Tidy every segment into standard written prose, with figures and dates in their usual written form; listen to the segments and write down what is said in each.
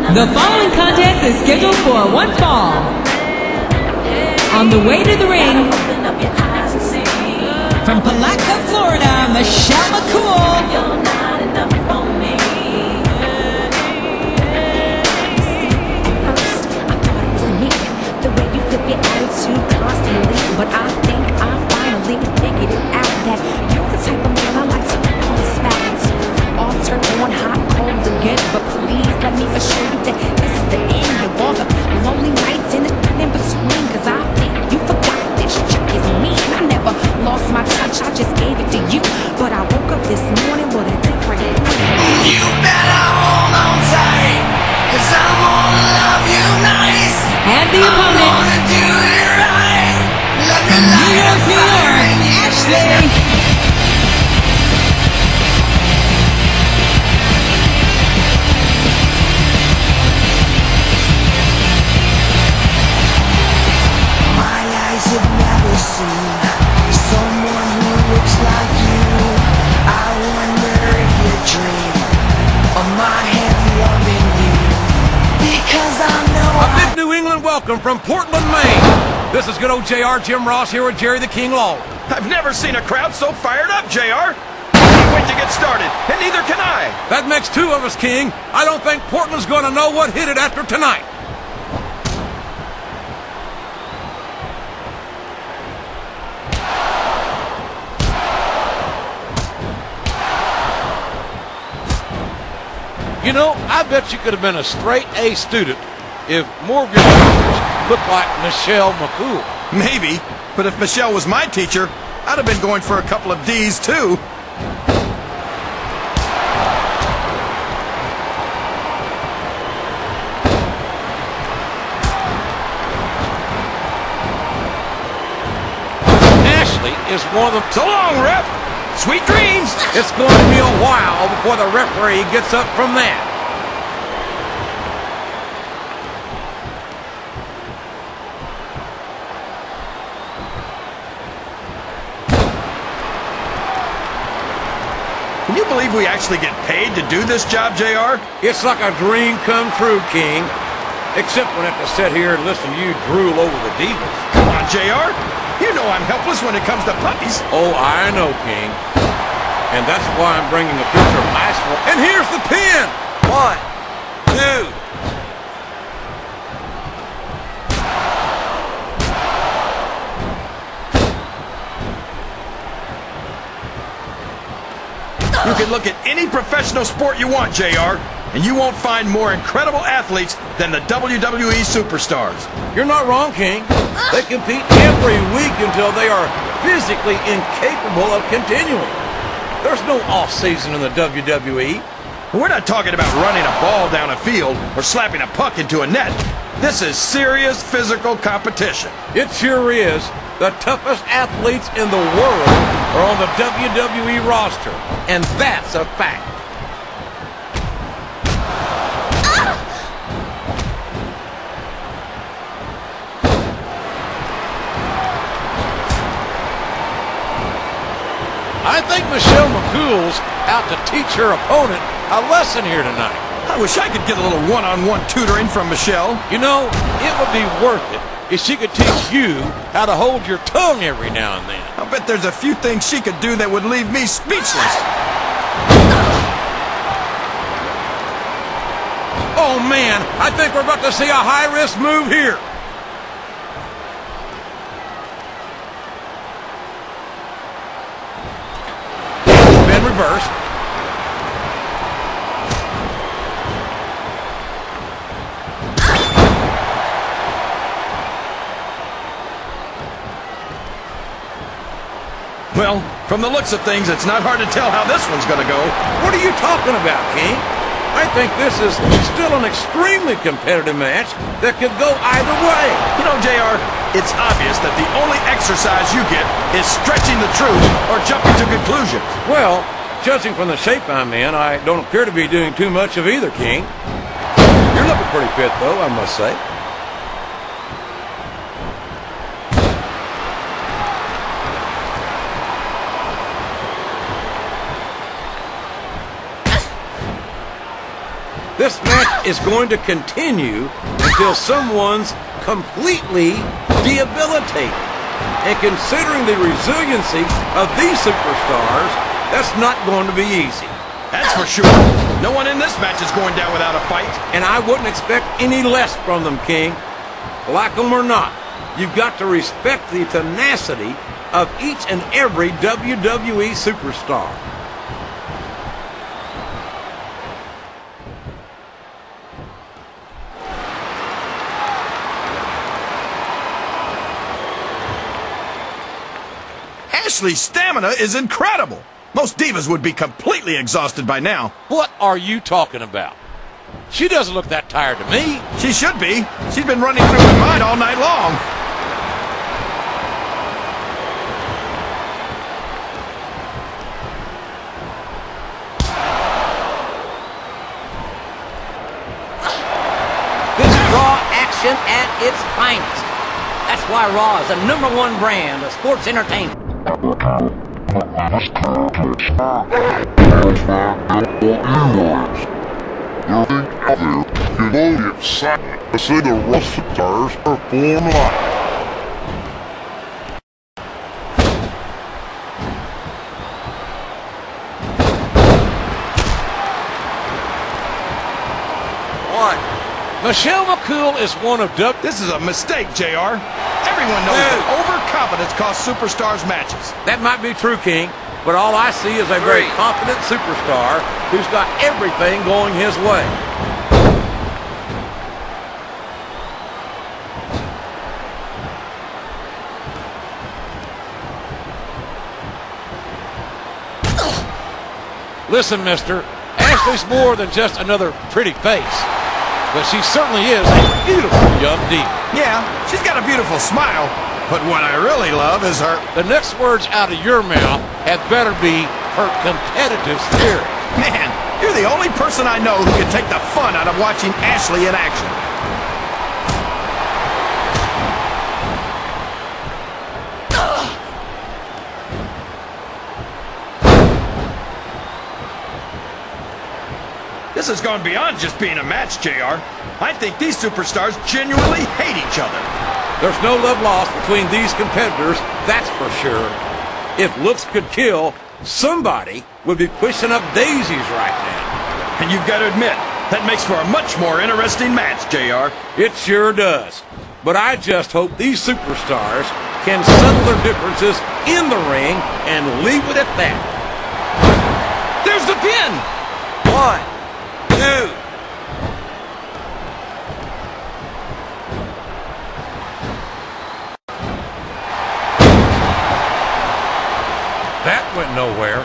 The following contest is scheduled for one fall. On the way to the ring, from Palatka, Florida, Michelle McCool. Constantly, but I think I finally figured it out that you're the type of man I like to call spats. All turn on hot, cold again, but please let me assure you that this is the end of all the lonely nights and the in between. Cause I think you forgot this chick is me. I never lost my touch, I just gave it to you. But I woke up this morning with a different. You better hold on tight, cause I'm gonna love you nice. And the opponent, do it right. Love you from New like York, New York, Ashley. My eyes have never seen someone who looks like you. I wonder if you dream of my hand loving you, because I know A big New England welcome from Portland, Maine. This is good old JR, Jim Ross here with Jerry the King Law. I've never seen a crowd so fired up, JR. I can't wait to get started, and neither can I. That makes two of us, King. I don't think Portland's going to know what hit it after tonight. You know, I bet you could have been a straight A student if more of your teachers looked like Michelle McCool. Maybe, but if Michelle was my teacher, I'd have been going for a couple of D's too. Ashley is one of them. So long, ref. Sweet dreams. It's going to be a while before the referee gets up from that. Can you believe we actually get paid to do this job, JR? It's like a dream come true, King. Except when I have to sit here and listen to you drool over the divas. Come on, JR. You know I'm helpless when it comes to puppies. Oh, I know, King. And that's why I'm bringing a picture of ice for. And here's the pin! 1, 2. You can look at any professional sport you want, JR, and you won't find more incredible athletes than the WWE superstars. You're not wrong, King. They compete every week until they are physically incapable of continuing. There's no off-season in the WWE. We're not talking about running a ball down a field or slapping a puck into a net. This is serious physical competition. It sure is. The toughest athletes in the world are on the WWE roster, and that's a fact. I think Michelle McCool's out to teach her opponent a lesson here tonight. I wish I could get a little one-on-one tutoring from Michelle. You know, it would be worth it if she could teach you how to hold your tongue every now and then. I bet there's a few things she could do that would leave me speechless. Oh, man, I think we're about to see a high-risk move here. Been reversed. Well, from the looks of things, it's not hard to tell how this one's going to go. What are you talking about, King? I think this is still an extremely competitive match that could go either way. You know, JR, it's obvious that the only exercise you get is stretching the truth or jumping to conclusions. Well, judging from the shape I'm in, I don't appear to be doing too much of either, King. You're looking pretty fit, though, I must say. This match is going to continue until someone's completely debilitated. And considering the resiliency of these superstars, that's not going to be easy. That's for sure. No one in this match is going down without a fight. And I wouldn't expect any less from them, King. Like them or not, you've got to respect the tenacity of each and every WWE superstar. Ashley's stamina is incredible. Most divas would be completely exhausted by now. What are you talking about? She doesn't look that tired to me. She should be. She's been running through her mind all night long. This is Raw action at its finest. That's why Raw is the #1 brand of sports entertainment. See the wrestlers perform live. Michelle McCool is one of This is a mistake, JR. Everyone knows that overconfidence costs superstars matches. That might be true, King, but all I see is a very confident superstar who's got everything going his way. Listen, mister, Ashley's more than just another pretty face, but she certainly is a beautiful young diva. Yeah, she's got a beautiful smile, but what I really love is her... The next words out of your mouth had better be her competitive spirit. Man, you're the only person I know who can take the fun out of watching Ashley in action. This has gone beyond just being a match, JR. I think these superstars genuinely hate each other. There's no love lost between these competitors, that's for sure. If looks could kill, somebody would be pushing up daisies right now. And you've got to admit, that makes for a much more interesting match, JR. It sure does. But I just hope these superstars can settle their differences in the ring and leave it at that. There's the pin! 1, 2. That went nowhere.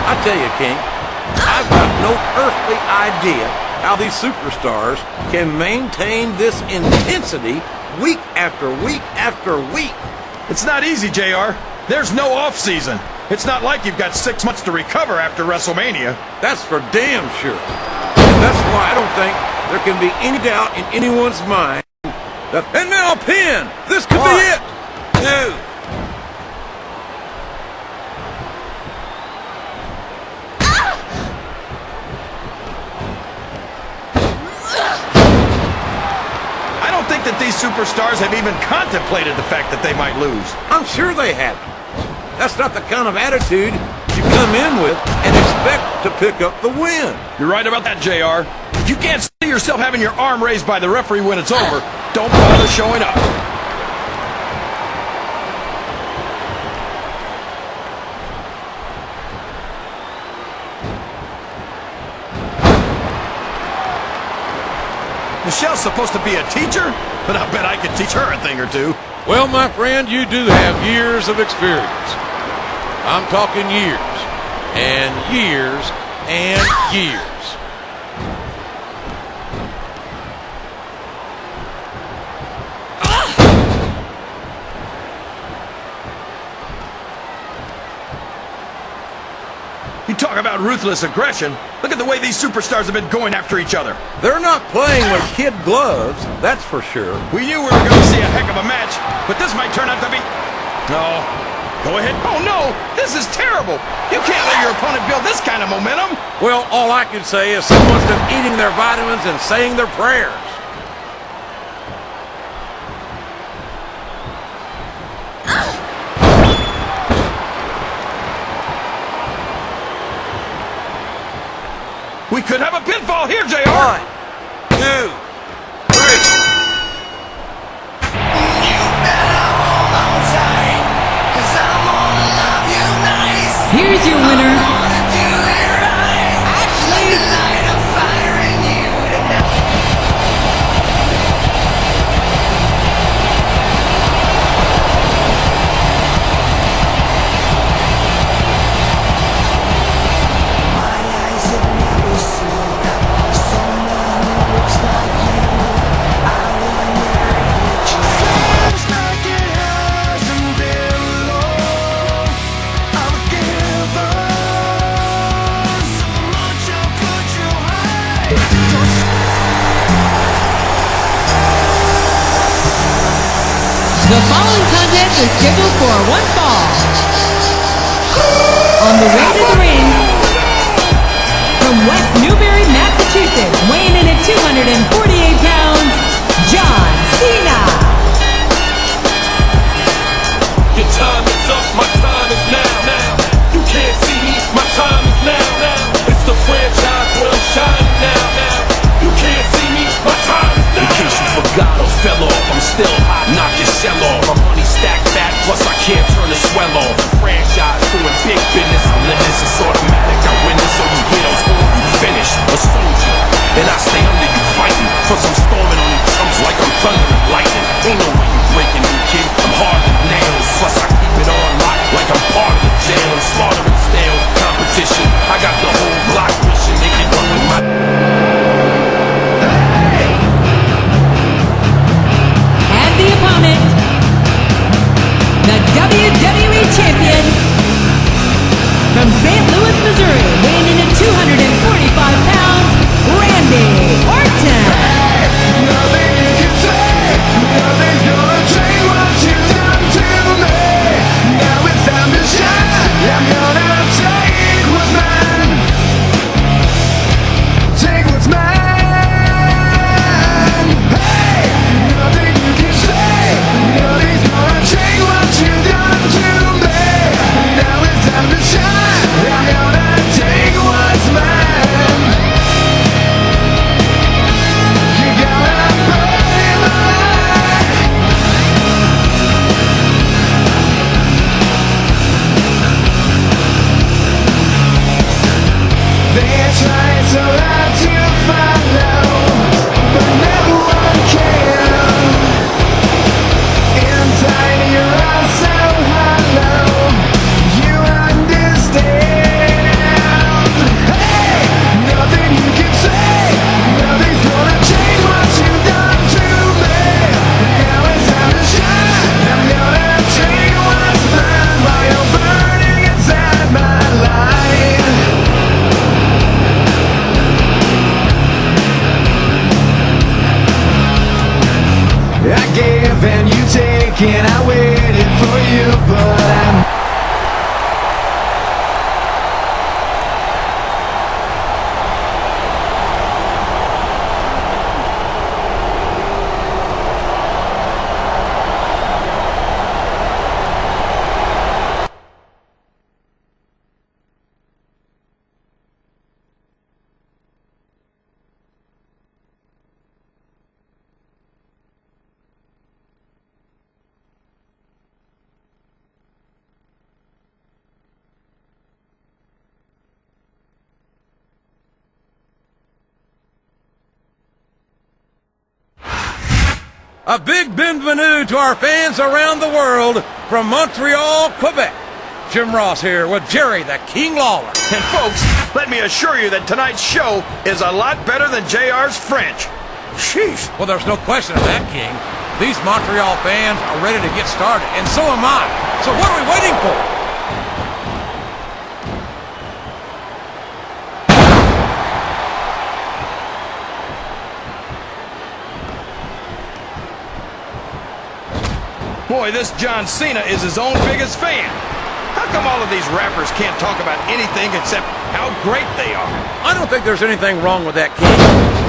I tell you, King, I've got no earthly idea how these superstars can maintain this intensity week after week after week. It's not easy, JR. There's no off-season. It's not like you've got 6 months to recover after WrestleMania. That's for damn sure. And that's why I don't think there can be any doubt in anyone's mind that... And now a pin! This could be it! 2. I don't think that these superstars have even contemplated the fact that they might lose. I'm sure they haven't. That's not the kind of attitude you come in with and expect to pick up the win. You're right about that, JR. If you can't see yourself having your arm raised by the referee when it's over, don't bother showing up. Michelle's supposed to be a teacher, but I bet I could teach her a thing or two. Well, my friend, you do have years of experience. I'm talking years and years and years. You talk about ruthless aggression. Look at at the way these superstars have been going after each other. They're not playing with kid gloves, that's for sure. We knew we were going to see a heck of a match, but this might turn out to be... No. Go ahead. Oh, no. This is terrible. You can't let your opponent build this kind of momentum. Well, all I can say is someone's been eating their vitamins and saying their prayers. We could have a pinfall here, JR. 1, 2, 3. You better hold on tight, 'cause I'm gonna love you nice. Here's your winner, Gonna do it right. Ashley. The night of firing you tonight. My eyes have never seen someone who looks like you. I wonder if you dream. Like it hasn't been long. I'm a giver. So much how could you hide? The following contest is scheduled for one fall. On the way to the ring, from West Newbury, Massachusetts, weighing in at 248 pounds, John Cena. Your time is up, my time is now. You can't see me, my time is now. It's the franchise where I'm shining now. You can't see me, my time is now. In case you forgot or fell off, I'm still hot, knock your shell off. My money stacked fat, plus I can't turn the swell off. The franchise doing big business, I'm letting this, it's automatic. I win this, so you hear those horns, you finish. A soldier, and I stay under you fighting. Plus I'm storming on you chumps like I'm thunder and lightning. Ain't no way you breaking me, kid, I'm hard as nails. Plus I keep it on lock like I'm part of the jail. I'm slaughtering stale competition. I got the whole block wishing they could run with my... And the opponent, the WWE Champion, from St. Louis, Missouri, weighing in at 245 pounds, Randy Orton. Nothing you can say, nothing's gonna change what you've done to me. Now it's time to shine. I'm gonna take what's mine. Take what's mine. Hey, nothing you can say, nothing's gonna change what you've done to me. Now it's time to shine. I'm gonna take what's mine. You gotta burn in my life. They're trying so hard to follow, but no one can. Inside you're all so hollow. You understand? Hey, nothing you can say, nothing's gonna change what you've done to me. Now it's time to shine. I'm gonna take what's mine while you're burning inside my life. I gave and you take and I waited for you, but I'm A big bienvenue to our fans around the world from Montreal, Quebec. Jim Ross here with Jerry the King Lawler. And folks, let me assure you that tonight's show is a lot better than JR's French. Sheesh. Well, there's no question of that, King. These Montreal fans are ready to get started, and so am I. So what are we waiting for? boy, this John Cena is his own biggest fan. How come all of these rappers can't talk about anything except how great they are? I don't think there's anything wrong with that, King.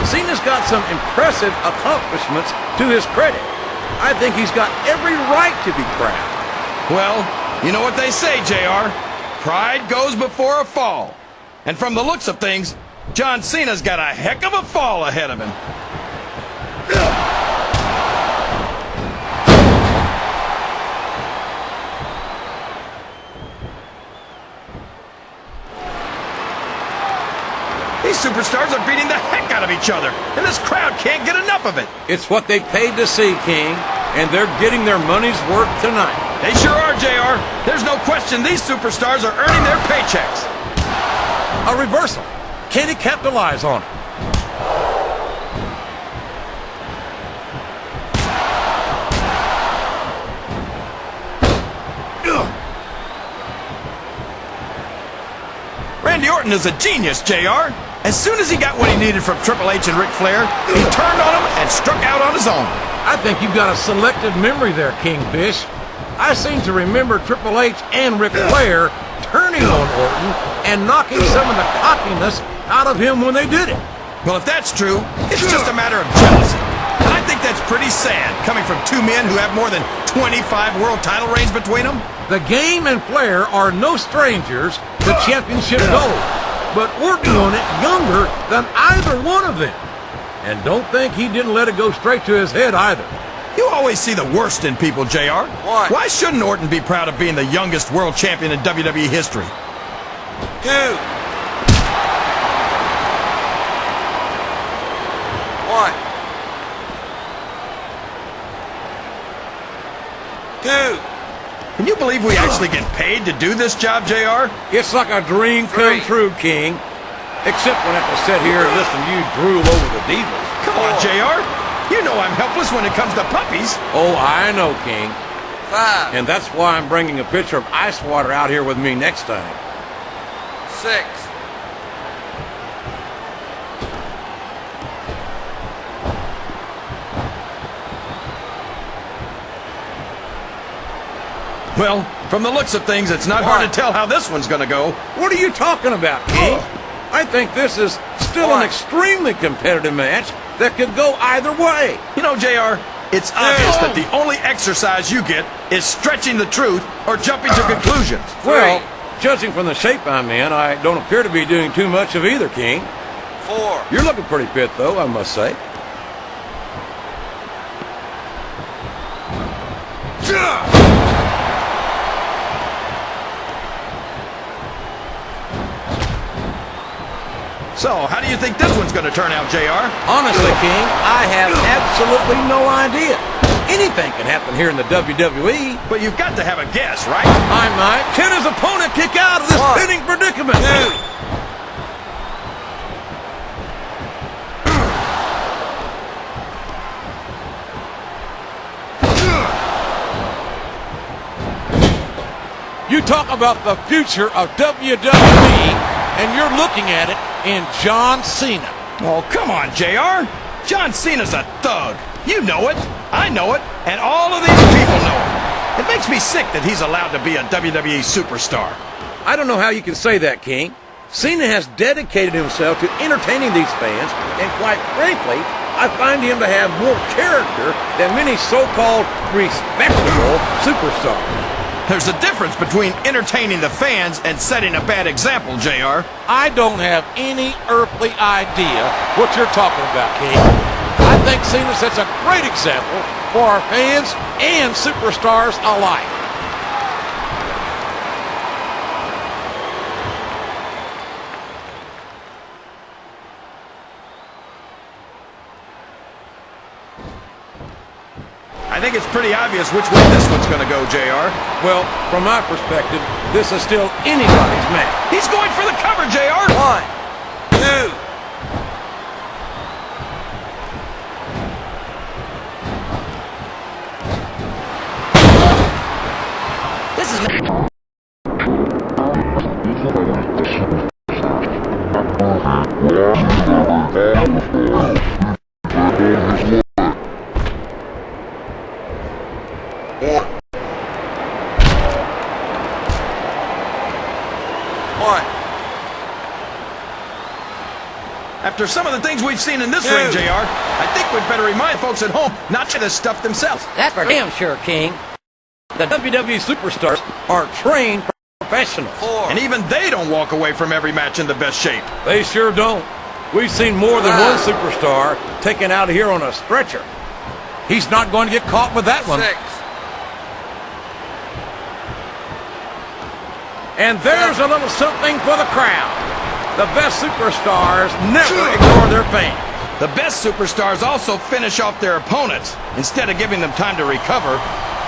Cena's got some impressive accomplishments to his credit. I think he's got every right to be proud. Well, you know what they say, JR. Pride goes before a fall. And from the looks of things, John Cena's got a heck of a fall ahead of him. These superstars are beating the heck out of each other, and this crowd can't get enough of it. It's what they paid to see, King, and they're getting their money's worth tonight. They sure are, JR. There's no question these superstars are earning their paychecks. A reversal. Can he capitalize on it? Randy Orton is a genius, JR. As soon as he got what he needed from Triple H and Ric Flair, he turned on him and struck out on his own. I think you've got a selective memory there, King Bish. I seem to remember Triple H and Ric Flair turning on Orton and knocking some of the cockiness out of him when they did it. Well, if that's true, it's just a matter of jealousy. And I think that's pretty sad, coming from two men who have more than 25 world title reigns between them. The Game and Flair are no strangers to championship gold, but Orton won it younger than either one of them. And don't think he didn't let it go straight to his head either. You always see the worst in people, JR. Why? Why shouldn't Orton be proud of being the youngest world champion in WWE history? 2. 1. 2. Can you believe we actually get paid to do this job, JR? It's like a dream come 3. true, King. Except when I have to sit here and listen to you drool over the Divas. Come on, JR. You know I'm helpless when it comes to puppies. Oh, I know, King. 5. And that's why I'm bringing a pitcher of ice water out here with me next time. 6. Well, from the looks of things, it's not hard to tell how this one's going to go. What are you talking about, King? I think this is still an extremely competitive match that could go either way. You know, JR, it's obvious that the only exercise you get is stretching the truth or jumping to conclusions. Well, judging from the shape I'm in, I don't appear to be doing too much of either, King. 4. You're looking pretty fit, though, I must say. So, how do you think this one's going to turn out, JR? Honestly, King, I have absolutely no idea. Anything can happen here in the WWE. But you've got to have a guess, right? I might. Can his opponent kick out of this pinning predicament? 2. You talk about the future of WWE, and you're looking at it in John Cena. Oh, come on, JR. John Cena's a thug. You know it. I know it. And all of these people know it. It makes me sick that he's allowed to be a WWE superstar. I don't know how you can say that, King. Cena has dedicated himself to entertaining these fans, and quite frankly, I find him to have more character than many so-called respectable superstars. There's a difference between entertaining the fans and setting a bad example, JR. I don't have any earthly idea what you're talking about, King. I think Cena sets a great example for our fans and superstars alike. I think it's pretty obvious which way this one's going to go, JR. Well, from my perspective, this is still anybody's match. He's going for the cover, JR. 1. 2. This is One. After some of the things we've seen in this ring, JR, I think we'd better remind folks at home not to this stuff themselves. That's for damn sure, King. The WWE superstars are trained professionals. And even they don't walk away from every match in the best shape. They sure don't. We've seen more than one superstar taken out here on a stretcher. He's not going to get caught with that one. And there's a little something for the crowd. The best superstars never ignore their fans. The best superstars also finish off their opponents instead of giving them time to recover.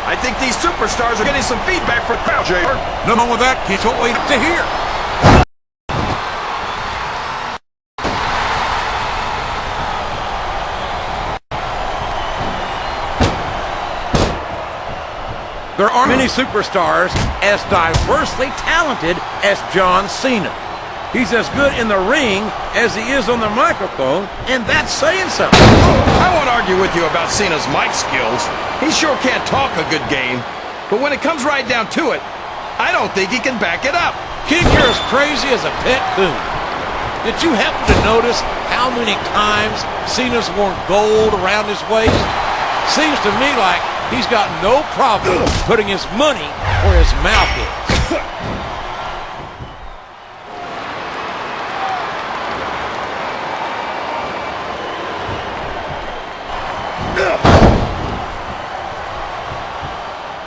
I think these superstars are getting some feedback from the crowd, JR. No wrong with that, kids. What we to hear. There aren't many superstars as diversely talented as John Cena. He's as good in the ring as he is on the microphone, and that's saying something. I won't argue with you about Cena's mic skills. He sure can't talk a good game. But when it comes right down to it, I don't think he can back it up. Kid, you're as crazy as a pet coon. Did you happen to notice how many times Cena's worn gold around his waist? Seems to me like he's got no problem putting his money where his mouth is.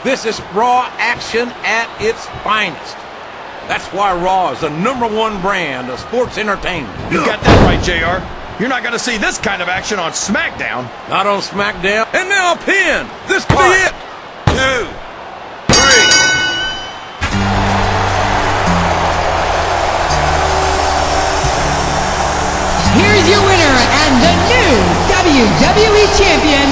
This is Raw action at its finest. That's why Raw is the #1 brand of sports entertainment. You got that right, JR. You're not going to see this kind of action on SmackDown. Not on SmackDown. And now a pin. This could be it. 2, 3. Here's your winner and the new WWE Champion,